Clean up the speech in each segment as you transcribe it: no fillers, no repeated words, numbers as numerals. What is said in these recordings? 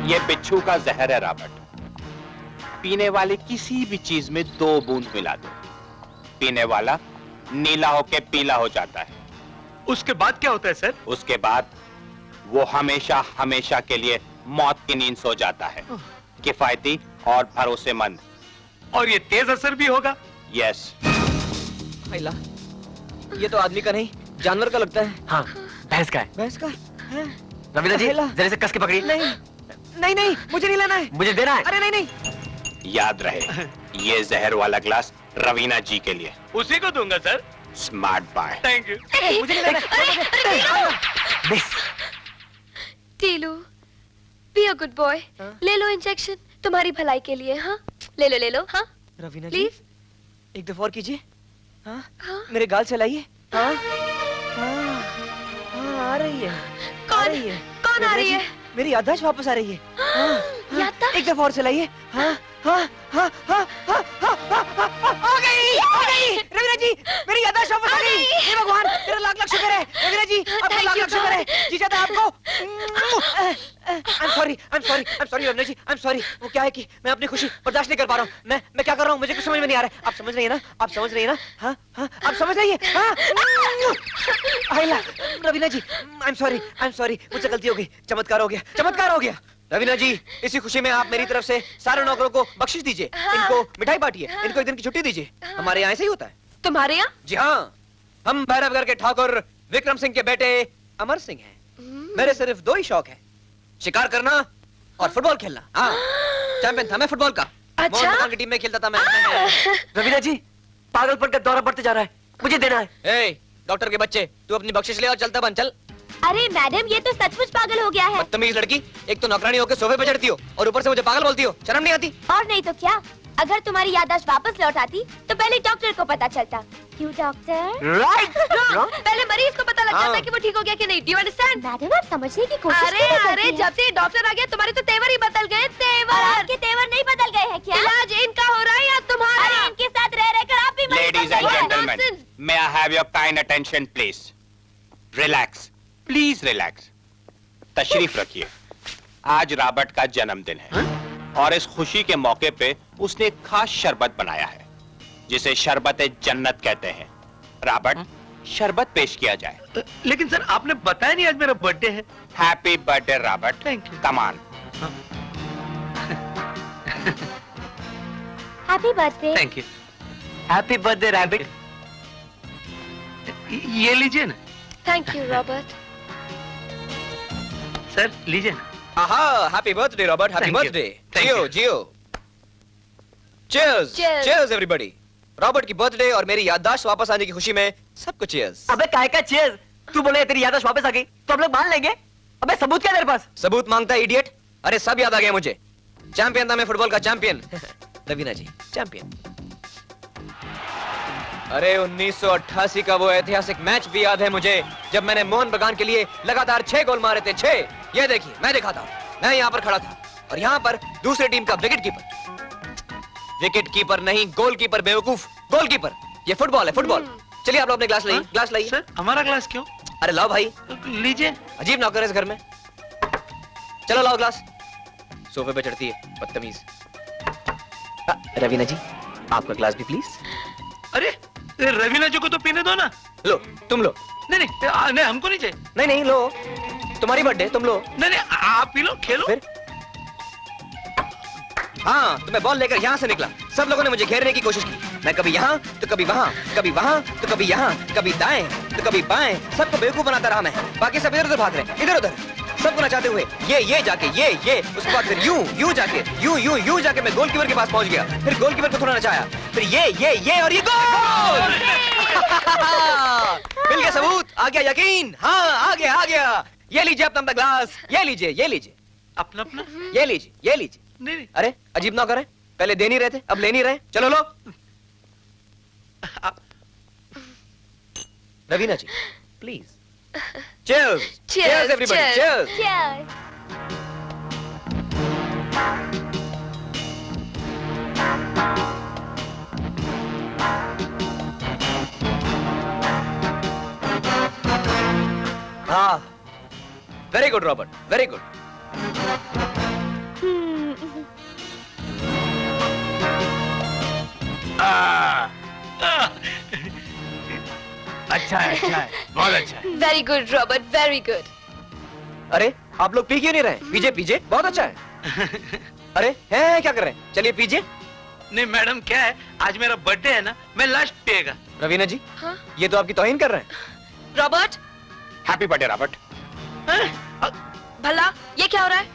ये बिच्छू का जहर है रॉबर्ट। पीने वाले किसी भी चीज में 2 बूंद मिला दो, पीने वाला नीला होके पीला हो जाता है। उसके बाद क्या होता है सर? उसके बाद वो हमेशा हमेशा के लिए मौत की नींद सो जाता है। किफायती और भरोसेमंद। और ये तेज असर भी होगा? यस। आइला, ये तो आदमी का नहीं जानवर का लगता है। हाँ, भैंस का है। भैंस का है? रवीना जी, जरा से कस के पकड़िए। नहीं नहीं नहीं, मुझे नहीं लेना है। मुझे देना है। अरे नहीं नहीं। याद रहे, ये जहर वाला ग्लास रवीना जी के लिए। उसी को दूंगा sir. Smart bye. Thank you. मुझे नहीं लेना है। Teelu, be a good boy, ले लो इंजेक्शन, तुम्हारी भलाई के लिए। हाँ, ले लो। हाँ रवीना जी, प्लीज एक दफा और कीजिए। हाँ, हाँ? मेरे गाल से लाइए। हाँ हाँ हाँ, आ रही है। कौन आ रही है? मेरी याददाश्त वापस आ रही है। हाँ, याददाश्त? एक दफा और चलाइए। हाँ हाँ हाँ हाँ हाँ हाँ, हो गई रवीना जी, मेरी याददाश्त वापस आ गई। हे भगवान, तेरा लाख लाख शुक्र है रवीना जी, आपका लाख लाख शुक्र है। जी चाहता आपको। I'm sorry Raveena ji, I'm sorry। वो क्या है कि मैं अपनी खुशी बर्दाश्त नहीं कर पा रहा हूँ। मैं क्या कर रहा हूँ मुझे कुछ समझ में नहीं आ रहा है। आप समझ रही है ना? आप समझ रही है ना? हाँ हाँ, आप समझ रही है? हाँ आइला, रवीना जी, I'm sorry, मुझसे गलती हो गई। चमत्कार हो गया। रवीना जी, इसी खुशी में आप मेरी तरफ से सारे नौकरों को बख्शिश दीजिए। इनको मिठाई बांटिए, इनको एक दिन की छुट्टी दीजिए। हमारे यहाँ ऐसे ही होता है। तुम्हारे यहाँ? जी हाँ, हम भैरवगढ़ के ठाकुर विक्रम सिंह के बेटे अमर सिंह हैं। मेरे सिर्फ 2 ही शौक हैं, शिकार करना और फुटबॉल खेलना। हाँ, चैंपियन था मैं फुटबॉल का। अच्छा? मोहन बगान की टीम में खेलता था मैं। रवीना जी, पागलपन का दौरा बढ़ते जा रहा है, मुझे देना है। ए, डॉक्टर के बच्चे, तू अपनी बख्शिश ले और चलता बन चल। अरे मैडम, ये तो सचमुच पागल हो गया है। बदतमीज लड़की, एक तो नौकरानी होकर सोफे पे चढ़ती हो और ऊपर से मुझे पागल बोलती हो। शर्म नहीं आती? और नहीं तो क्या, अगर तुम्हारी याददाश्त वापस लौट आती तो पहले डॉक्टर को पता चलता। क्यों डॉक्टर? राइट। पहले मरीज को पता लग जाता है कि वो ठीक हो गया कि नहीं। Do you understand? मैडम, आप समझने की कोशिश अरे जब से डॉक्टर आ गया तुम्हारे तो तेवर ही बदल गए। तेवर? आपके तेवर नहीं बदल गए हैं क्या? इलाज इनका हो रहा है या तुम्हारा? अरे इनके साथ रह रहकर आप भी ladies and gentleman, may I have your kind attention please? Relax, please relax. तशरीफ रखिए। आज रॉबर्ट का जन्मदिन है और इस खुशी के मौके पे उसने एक खास शरबत बनाया है जिसे शरबत जन्नत कहते हैं। रॉबर्ट, शरबत पेश किया जाए। लेकिन सर, आपने बताया नहीं आज मेरा बर्थडे है। Happy birthday Robert. Thank you. Come on. Happy birthday. Thank you. Happy birthday rabbit. ये लीजिए ना। Thank you Robert. सर लीजिए ना। आहा, happy birthday Robert, happy Thank you. Birthday. Thank you. Jio. Cheers, Cheers. Cheers everybody. Robert की birthday और मेरी याददाश्त वापस आने की खुशी में सबको चीयर्स। अबे काहे का चीयर्स? तू बोले तेरी याददाश्त वापस आ गई तो हम लोग मान लेंगे। अबे सबूत क्या है तेरे पास? सबूत मांगता है इडियट? अरे सब याद आ गया मुझे। चैंपियन था मैं फुटबॉल का, चैंपियन। रवीना जी, चैंपियन। अरे 1988 का वो ऐतिहासिक मैच भी याद है मुझे, जब मैंने मोहन बगान के लिए लगातार 6 गोल मारे थे। 6। ये देखिए, मैं देखा था, मैं यहाँ पर खड़ा था और यहाँ पर दूसरी टीम का विकेट कीपर नहीं, गोलकीपर बेवकूफ, गोलकीपर। ये फुटबॉल है, फुटबॉल। चलिए आप लोग अपने ग्लास लाइए, ग्लास लाइए। सर, हमारा ग्लास क्यों? अरे लाओ भाई, लीजिए। अजीब नौकर है इस घर में। चलो लाओ ग्लास। सोफे पे चढ़ती है, बदतमीज। रवीना जी, आपका ग्लास भी प्लीज। अरे रवीना जी को तो पीने दो ना। लो, तुम लो। नहीं, हमको नहीं चाहिए। नहीं लो, तुम्हारी बर्थडे, तुम लो। नहीं, आप पी लो, खेलो। फिर हाँ, तो मैं बॉल लेकर यहाँ से निकला। सब लोगों ने मुझे घेरने की कोशिश की। मैं कभी यहाँ तो कभी वहाँ, कभी वहाँ तो कभी यहाँ, कभी दाएं तो कभी बाएं। सबको बेवकूफ बनाता रहा मैं। बाकी सब इधर उधर भाग रहे, इधर उधर, सबको नचाते हुए। ये जाके ये, उसके बाद फिर यूं जाके यूं जाके मैं गोलकीपर के पास पहुंच गया। फिर गोलकीपर को थोड़ा नचाया, फिर ये और ये गोल। मिल गया सबूत, आ गया यकीन। हाँ, आ गया। ये लीजिए अपना ग्लास, ये लीजिए। अपना ये लीजिए। नहीं। अरे अजीब नौकर है, पहले दे नहीं रहे थे, अब ले नहीं रहे। चलो लो। रवीना जी, प्लीज। Cheers everybody, cheers. हाँ, very good Robert, very good. अच्छा है बहुत अच्छा है। Very good Robert, very good. अरे आप लोग पी क्यों नहीं रहे? पीजिए पीजिए, बहुत अच्छा है। अरे है क्या कर रहे हैं? चलिए पीजिए। नहीं मैडम, क्या है, आज मेरा बर्थडे है ना, मैं लास्ट पिएगा। रवीना जी, हाँ? ये तो आपकी तौहीन कर रहे हैं। Robert, happy birthday Robert. भला ये क्या हो रहा है?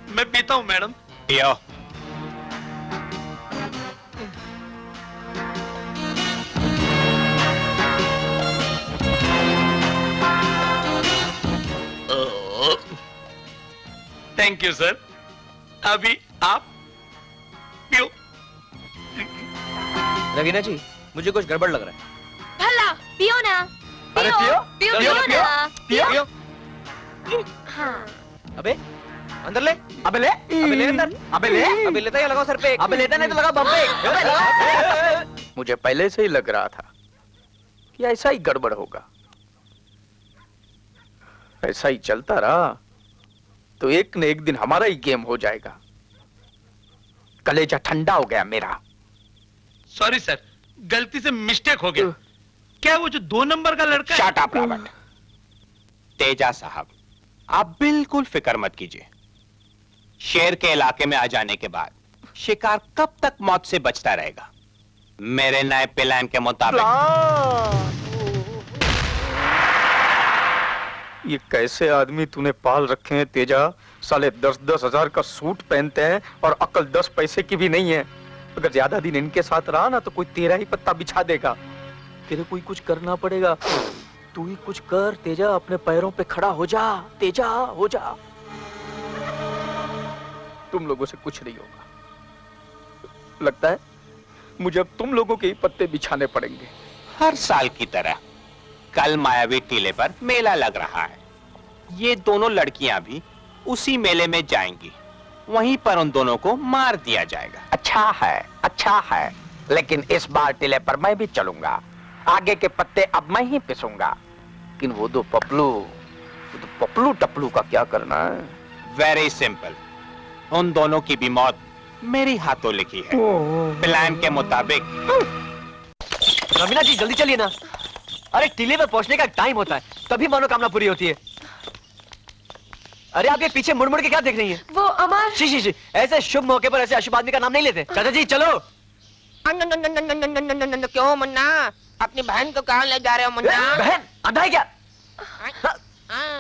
मैं पीता हूँ मैडम। पियो। Thank you sir. अभी आप पियो। रवीना जी, मुझे कुछ गड़बड़ लग रहा है। भला पियो ना। अरे पियो पियो, पियो पियो, ना। पियो। हाँ। अबे अंदर ले। अबे ले, अबे ले अंदर। अबे ले, अबे लेता या लगाओ सर पे एक। अबे लेता नहीं तो लगा बम पे एक। अबे लगा। मुझे पहले से ही लग रहा था कि ऐसा ही गड़बड़ होगा। ऐसा ही चलता रहा तो एक न एक दिन हमारा ही गेम हो जाएगा। कलेजा ठंडा हो गया मेरा। सॉरी सर, गलती से मिस्टेक हो गया। क्या वो जो 2 नंबर का लड़का है? Shut up Robert. तेजा साहब, आप बिल्कुल फिक्र मत कीजिए। शेर के इलाके में आ जाने के बाद शिकार कब तक मौत से बचता रहेगा। मेरे नए प्लान के मुताबिक। ये कैसे आदमी तूने पाल रखे हैं तेजा? साले 10-10 हजार का सूट पहनते हैं और अकल 10 पैसे की भी नहीं है। अगर ज्यादा दिन इनके साथ रहा ना तो कोई तेरा ही पत्ता बिछा देगा। तेरे को ही कुछ करना पड़ेगा। तू ही कुछ कर तेजा, अपने पैरों पे खड़ा हो जा तेजा, हो जा। तुम लोगों से कुछ नहीं होगा। लगता है मुझे अब तुम लोगों के ही पत्ते बिछाने पड़ेंगे। हर साल की तरह कल मायावी टीले पर मेला लग रहा है। ये दोनों लड़कियां भी उसी मेले में जाएंगी। वहीं पर उन दोनों को मार दिया जाएगा। अच्छा है, लेकिन इस बार टीले पर मैं भी चलूंगा। आगे के पत्ते अब मैं ही पिसूंगा। लेकिन वो दो पपलू टपलू का क्या करना है? वेरी सिंपल, उन दोनों की भी मौत मेरे हाथों लिखी है। प्लान के मुताबिक। रवीना जी जल्दी चलिए ना। अरे टीले पे पहुंचने का टाइम होता है, तभी मनोकामना पूरी होती है। अरे आप ये पीछे मुड़ मुड़ के क्या देख रही हैं? वो अमर। शी, ऐसे शुभ मौके पर ऐसे अशुभ आदमी का नाम नहीं लेते। चाचा जी चलो। क्यों मुन्ना, अपनी बहन को कहाँ ले जा रहे हो मुन्ना? बहन अंधा है क्या?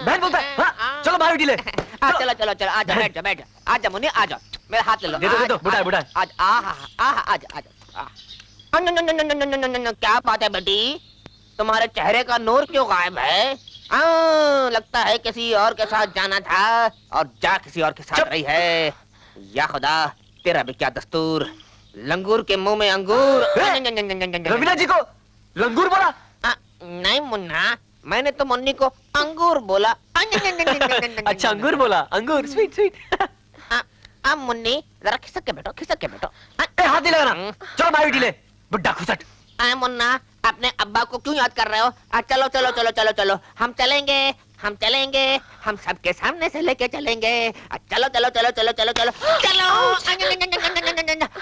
बहन बोलता है। हाँ, चलो बाहर टीले। चलो चलो चलो, आजा बैठ जा, आजा मुन्नी आजा, मेरा हाथ ले लो। दे दो, बुढ़ा है। आज आजा। क्या बात है बेटी, तुम्हारे चेहरे का नूर क्यों गायब है? लगता है किसी और के साथ जाना था और जा किसी और के साथ रही है। या खुदा, तेरा भी क्या दस्तूर, लंगूर के मुंह में अंगूर। रवीना जी को लंगूर बोला? नहीं मुन्ना, मैंने तो मुन्नी को अंगूर बोला। अच्छा अंगूर बोला, अंगूर स्वीट। अब मुन्नी जरा खिसक के बैठो। हाथ नहीं लगाना। चलो बाहर टीले, बुड्ढा खुसट। मुन्ना, अपने अब्बा को क्यों याद कर रहे हो? चलो, हम चलेंगे, हम सबके सामने से लेके चलेंगे। चलो।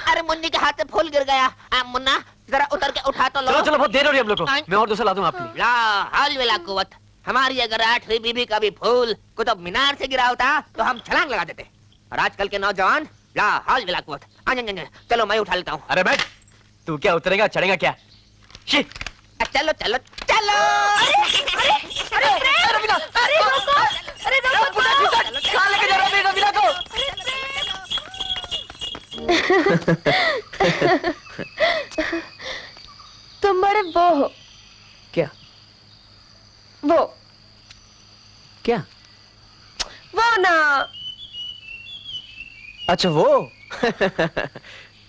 अरे मुन्नी के हाथ से फूल गिर गया। मुन्ना जरा उतर के उठा तो लो। चलो बहुत देर हो रही है हम लोग को। मैं और दूसरा ला दूं आपके लिए। ला हाल वेला कुवत, हमारी अगर 8वीं बीबी का भी फूल कुतुब मीनार से गिरा होता तो हम छलांग लगा देते। और आजकल के नौजवान ला हाल वेला कुवत। चलो मैं उठा लेता हूँ। अरे बैठ, तू क्या उतरेगा चढ़ेगा क्या? चलो। कहाँ लेके जा रहा है रवीना को? तुम बड़े वो हो। क्या? वो ना। अच्छा वो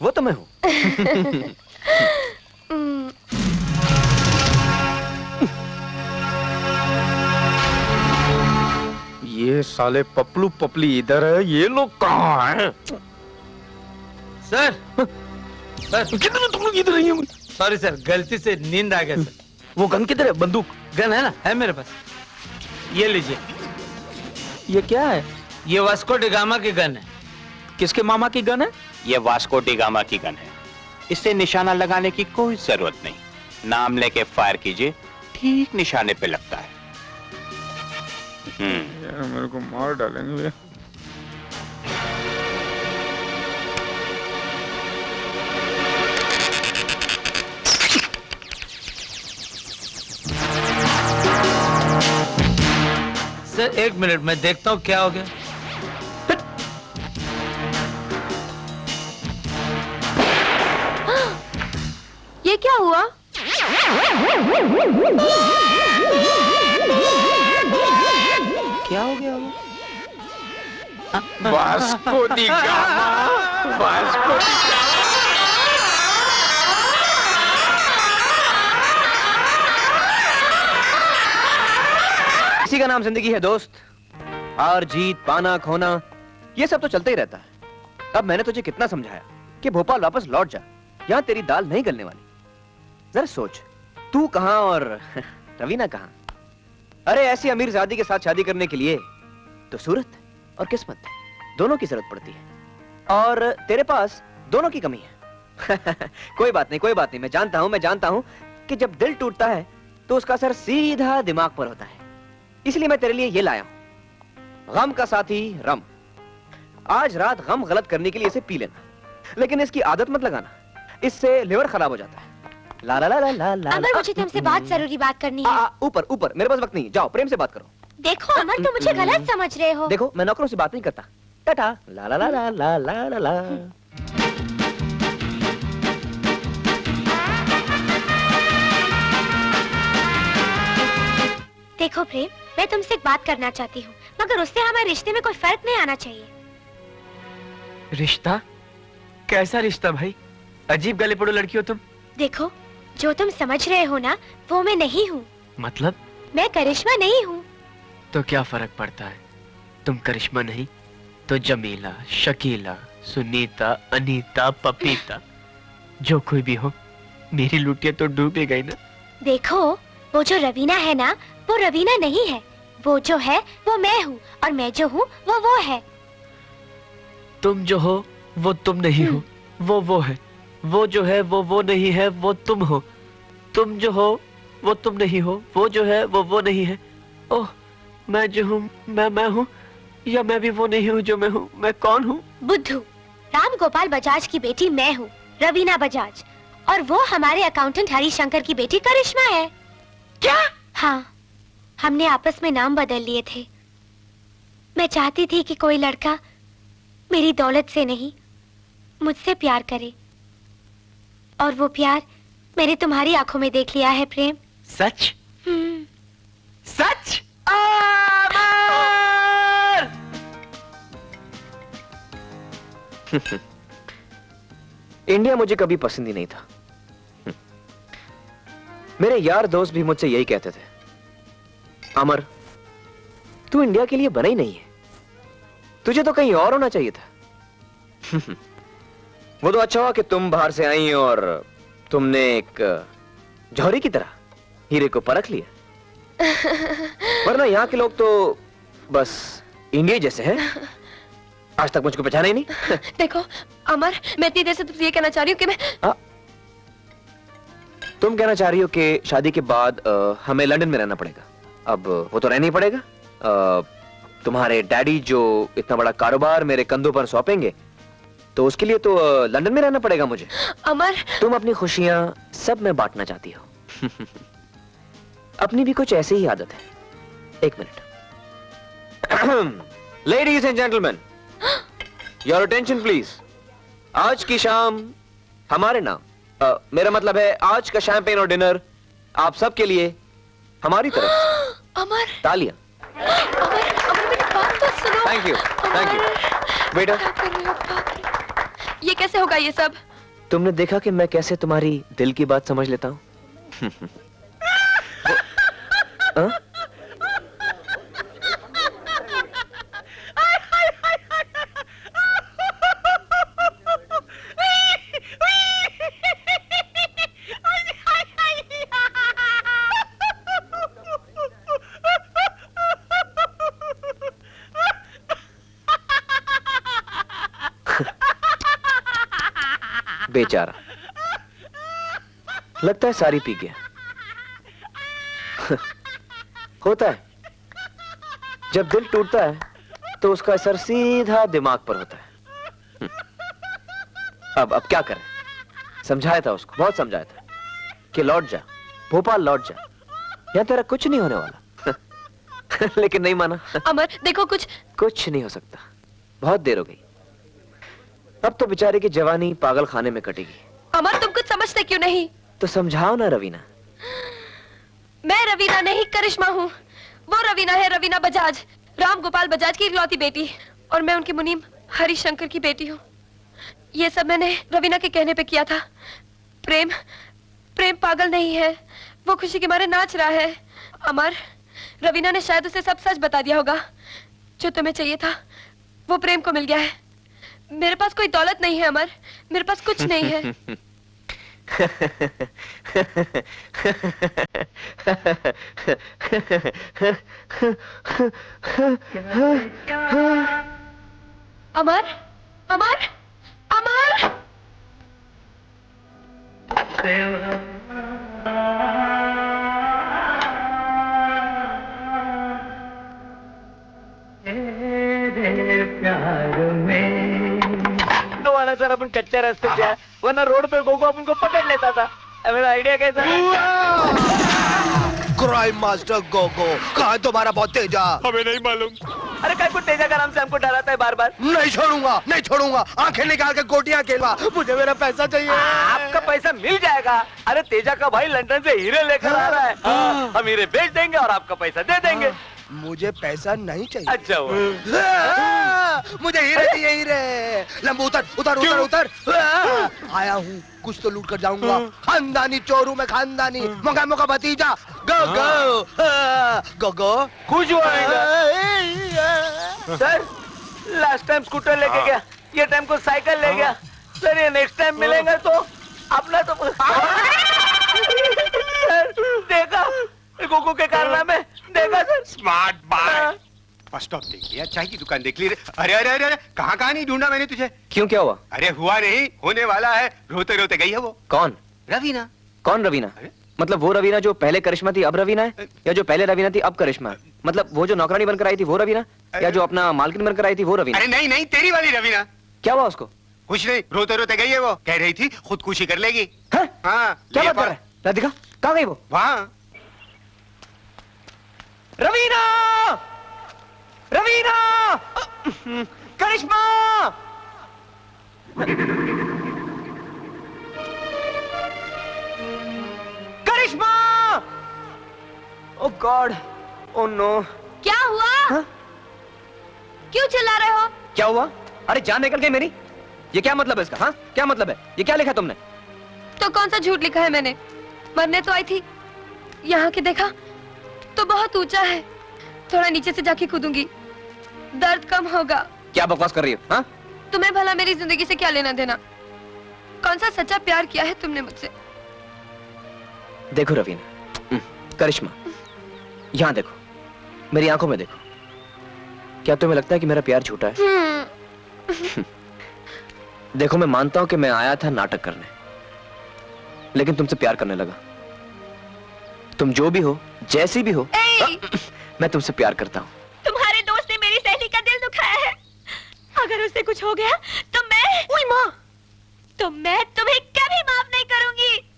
वो तो मैं हूँ। ये साले पपलू पपली इधर है, ये लोग कहाँ हैं? सर कितने तुम लोग इधर हैं? सॉरी सर, गलती से नींद आ गया सर। वो गन किधर है? बंदूक गन है ना, है मेरे पास। ये लीजिए, ये क्या है? ये वास्को डी गामा की गन है। किसके मामा की गन है? ये वास्को डी गामा की गन है। इससे निशाना लगाने की कोई जरूरत नहीं। नाम लेके फायर कीजिए, ठीक निशाने पे लगता है। यार मेरे को मार डालेंगे। सर 1 मिनट, मैं देखता हूँ क्या हो गया। ये क्या हुआ? क्या हो गया? Vasco D gamma, Vasco D gamma. इसी का नाम जिंदगी है दोस्त। हार जीत, पाना खोना, ये सब तो चलते ही रहता है। अब मैंने तुझे कितना समझाया कि भोपाल वापस लौट जा, यहाँ तेरी दाल नहीं गलने वाली। जरा सोच, तू कहाँ और रवीना कहाँ? अरे ऐसी अमीरजादी के साथ शादी करने के लिए तो सूरत और किस्मत दोनों की जरूरत पड़ती है, और तेरे पास दोनों की कमी है। कोई बात नहीं, कोई बात नहीं, मैं जानता हूं कि जब दिल टूटता है तो उसका असर सीधा दिमाग पर होता है। इसलिए मैं तेरे लिए ये लाया हूं, गम का साथी रम। आज रात गम गलत करने के लिए इसे पी लेना, लेकिन इसकी आदत मत लगाना, इससे लिवर खराब हो जाता है। ला ला ला ला ला ला। अमर, मुझे तुमसे बहुत जरूरी बात करनी है। ऊपर ऊपर, मेरे पास वक्त नहीं, जाओ प्रेम से बात करो। देखो अमर, तुम मुझे गलत समझ रहे हो। देखो, मैं नौकरों से बात नहीं करता। टाटा। ला ला ला ला ला ला ला ला। देखो प्रेम, मैं तुमसे एक बात करना चाहती हूँ, मगर उससे हमारे रिश्ते में कोई फर्क नहीं आना चाहिए। रिश्ता? कैसा रिश्ता भाई? अजीब गले पड़ो लड़की हो तुम। देखो, जो तुम समझ रहे हो ना, वो मैं नहीं हूँ। मतलब? मैं करिश्मा नहीं हूँ। तो क्या फर्क पड़ता है? तुम करिश्मा नहीं तो जमीला, शकीला, सुनीता, अनीता, पपीता, जो कोई भी हो, मेरी लुटिया तो डूब ही गई ना। देखो, वो जो रवीना है ना, वो रवीना नहीं है। वो जो है वो मैं हूँ, और मैं जो हूँ वो है। तुम जो हो वो तुम नहीं हो, वो है। वो जो है वो नहीं है, वो तुम हो। तुम जो हो वो तुम नहीं हो, वो जो है वो नहीं है। ओह, मैं जो हूँ मैं हूँ, या मैं भी वो नहीं हूँ जो मैं हूँ? मैं कौन हूँ? बुद्धू। राम गोपाल बजाज की बेटी मैं हूँ, रवीना बजाज, और वो हमारे अकाउंटेंट हरिशंकर की बेटी करिश्मा है। क्या? हाँ, हमने आपस में नाम बदल लिए थे। मैं चाहती थी कि कोई लड़का मेरी दौलत से नहीं, मुझसे प्यार करे, और वो प्यार मैंने तुम्हारी आंखों में देख लिया है प्रेम। सच? सच? इंडिया मुझे कभी पसंद ही नहीं था। मेरे यार दोस्त भी मुझसे यही कहते थे, अमर तू इंडिया के लिए बना ही नहीं है, तुझे तो कहीं और होना चाहिए था। वो तो अच्छा हुआ कि तुम बाहर से आई और तुमने एक जौहरी की तरह हीरे को परख लिया, वरना यहाँ के लोग तो बस इंडिया जैसे हैं, आज तक मुझको पहचाना ही नहीं। देखो अमर, मैं इतनी देर से तुमसे ये कहना चाह रही हूँ कि मैं तुम कहना चाह रही हो कि शादी के बाद हमें लंदन में रहना पड़ेगा। अब वो तो रहना ही पड़ेगा। तुम्हारे डैडी जो इतना बड़ा कारोबार मेरे कंधों पर सौंपेंगे, तो उसके लिए तो लंदन में रहना पड़ेगा मुझे। अमर, तुम अपनी खुशियां सब में बांटना चाहती हो। अपनी भी कुछ ऐसी ही आदत है। एक minute. Ladies and gentleman, your attention please. आज की शाम हमारे नाम, मेरा मतलब है आज का शैंपेन और डिनर आप सबके लिए हमारी तरफ से। अमर, तालियां। अमर, अमर मेरी बात तो सुनो। थैंक यू बेटा। क्या कर रहे हो? बाप रे, ये कैसे होगा ये सब? तुमने देखा कि मैं कैसे तुम्हारी दिल की बात समझ लेता हूं। बेचारा, लगता है सारी पी गया। होता है, जब दिल टूटता है तो उसका असर सीधा दिमाग पर होता है। अब क्या करें? समझाया था उसको, बहुत समझाया था कि लौट जा, भोपाल लौट जा, यहां तेरा कुछ नहीं होने वाला। लेकिन नहीं माना। अमर देखो, कुछ नहीं हो सकता, बहुत देर हो गई। अब तो बेचारे की जवानी पागल खाने में कटेगी। अमर तुम कुछ समझते क्यों नहीं? तो समझाओ ना रवीना। मैं रवीना नहीं, करिश्मा हूँ। वो रवीना है, रवीना बजाज, राम गोपाल बजाज की इकलौती बेटी, और मैं उनकी मुनीम हरिशंकर की बेटी हूँ। ये सब मैंने रवीना के कहने पे किया था। प्रेम पागल नहीं है, वो खुशी के मारे नाच रहा है। अमर, रवीना ने शायद उसे सब सच बता दिया होगा। जो तुम्हें चाहिए था वो प्रेम को मिल गया है। मेरे पास कोई दौलत नहीं है अमर, मेरे पास कुछ नहीं है। अमर, अमर, अमर! सर अपन कच्चे रास्ते से आए, वरना रोड पे गोगो अपन को पकड़ लेता था। मेरा आइडिया कैसा? क्राइम मास्टर गोगो, कहाँ है तुम्हारा बहुत तेजा? हमें नहीं मालूम। अरे काय को तेजा का नाम से हमको डराता है बार बार। नहीं छोड़ूंगा, नहीं छोड़ूगा, आंखें निकाल के गोटियां खेलवा। मुझे मेरा पैसा चाहिए। आपका पैसा मिल जाएगा। अरे तेजा का भाई लंदन से हीरे लेकर आ रहा है। हम हीरे बेच देंगे और आपका पैसा दे देंगे। मुझे पैसा नहीं चाहिए। अच्छा हुआ। मुझे हीरे चाहिए, हीरे। लंबू उतर उतर उतर उतर। आया हूँ, कुछ तो लूट कर जाऊंगा। खानदानी चोर हूँ मैं, खानदानी। मोगा भतीजा गोगो। गोगो खुश हुआ सर। लास्ट टाइम स्कूटर लेके गया, ये टाइम को साइकिल ले गया। सर ये नेक्स्ट टाइम मिलेंगे तो अपना तो सर देखा गोगो के कारनामे, देखा sir. Smart bye. Bus stop देख लिया, चाय की दुकान देख ली। अरे अरे अरे अरे, कहाँ नहीं ढूंढा मैंने तुझे। क्यों, क्या हुआ? अरे हुआ नहीं, होने वाला है। रोते रोते गई है वो। कौन? रवीना। कौन रवीना? मतलब वो रवीना जो पहले करिश्मा थी अब रवीना है, या जो पहले रवीना थी अब करिश्मा है? मतलब वो जो नौकरानी बनकर आई थी वो रवीना, या जो अपना मालकिन बनकर आई थी वो रवीना? अरे नहीं नहीं, तेरी वाली रवीना। क्या हुआ उसको? कुछ नहीं, रोते रोते गई है वो। कह रही थी खुदकुशी कर लेगी। हाँ? हाँ, क्या बात कर रहा है? राधिका कहाँ गई वो? वहाँ। रवीना, रवीना, करिश्मा। करिश्मा! ओह गॉड, ओह नो। क्या हुआ? हाँ? क्यों चिल्ला रहे हो? क्या हुआ? अरे जान निकल गई मेरी। ये क्या मतलब है इसका? हाँ, क्या मतलब है? ये क्या लिखा तुमने? तो कौन सा झूठ लिखा है मैंने? मरने तो आई थी, यहाँ के देखा तो बहुत ऊंचा है। थोड़ा नीचे से जाके कूदूंगी, दर्द कम होगा। क्या बकवास कर रही हो? हाँ? तुम्हें भला मेरी जिंदगी से क्या लेना देना? कौन सा सच्चा प्यार किया है तुमने मुझसे? देखो रवीना, करिश्मा, यहाँ देखो, मेरी आंखों में देखो। क्या तुम्हें लगता है कि मेरा प्यार झूठा है? देखो मैं मानता हूं कि मैं आया था नाटक करने, लेकिन तुमसे प्यार करने लगा। तुम जो भी हो, जैसी भी हो, मैं तुमसे प्यार करता हूँ। तुम्हारे दोस्त ने मेरी सहेली का दिल दुखाया है। अगर उससे कुछ हो गया तो मैं तुम्हें कभी माफ नहीं करूंगी।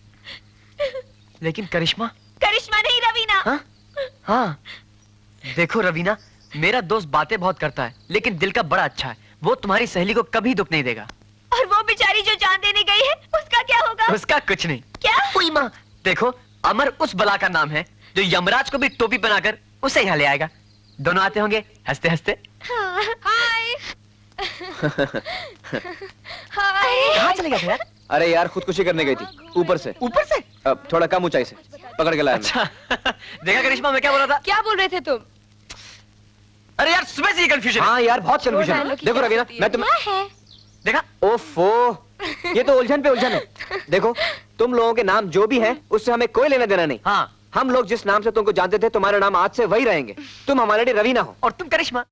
लेकिन करिश्मा। करिश्मा नहीं, रवीना। हाँ? हाँ। देखो रवीना, मेरा दोस्त बातें बहुत करता है, लेकिन दिल का बड़ा अच्छा है। वो तुम्हारी सहेली को कभी दुख नहीं देगा। और वो बेचारी जो जान देने गई है, उसका क्या होगा? उसका कुछ नहीं। क्या? उई माँ, देखो अमर उस बला का नाम है जो यमराज को भी टोपी बनाकर उसे यहाँ ले आएगा। दोनों आते होंगे हंसते हंसते। हाय। कहाँ चले गए थे यार? अरे यार खुदकुशी करने गई थी, ऊपर से। ऊपर से? अब थोड़ा कम ऊंचाई से पकड़ के लाया। अच्छा। देखा करिश्मा, मैं क्या बोल रहा था? क्या बोल रहे थे तुम? अरे यार सुबह से ये कंफ्यूजन। हाँ यार बहुत कंफ्यूजन। देखो रवीना, मैं तुम्हें देखा। ओफो, ये तो उलझन पे उलझन है। देखो तुम लोगों के नाम जो भी हैं, उससे हमें कोई लेना देना नहीं। हाँ, हम लोग जिस नाम से तुमको जानते थे, तुम्हारे नाम आज से वही रहेंगे। तुम हमारे लिए रवीना हो और तुम करिश्मा।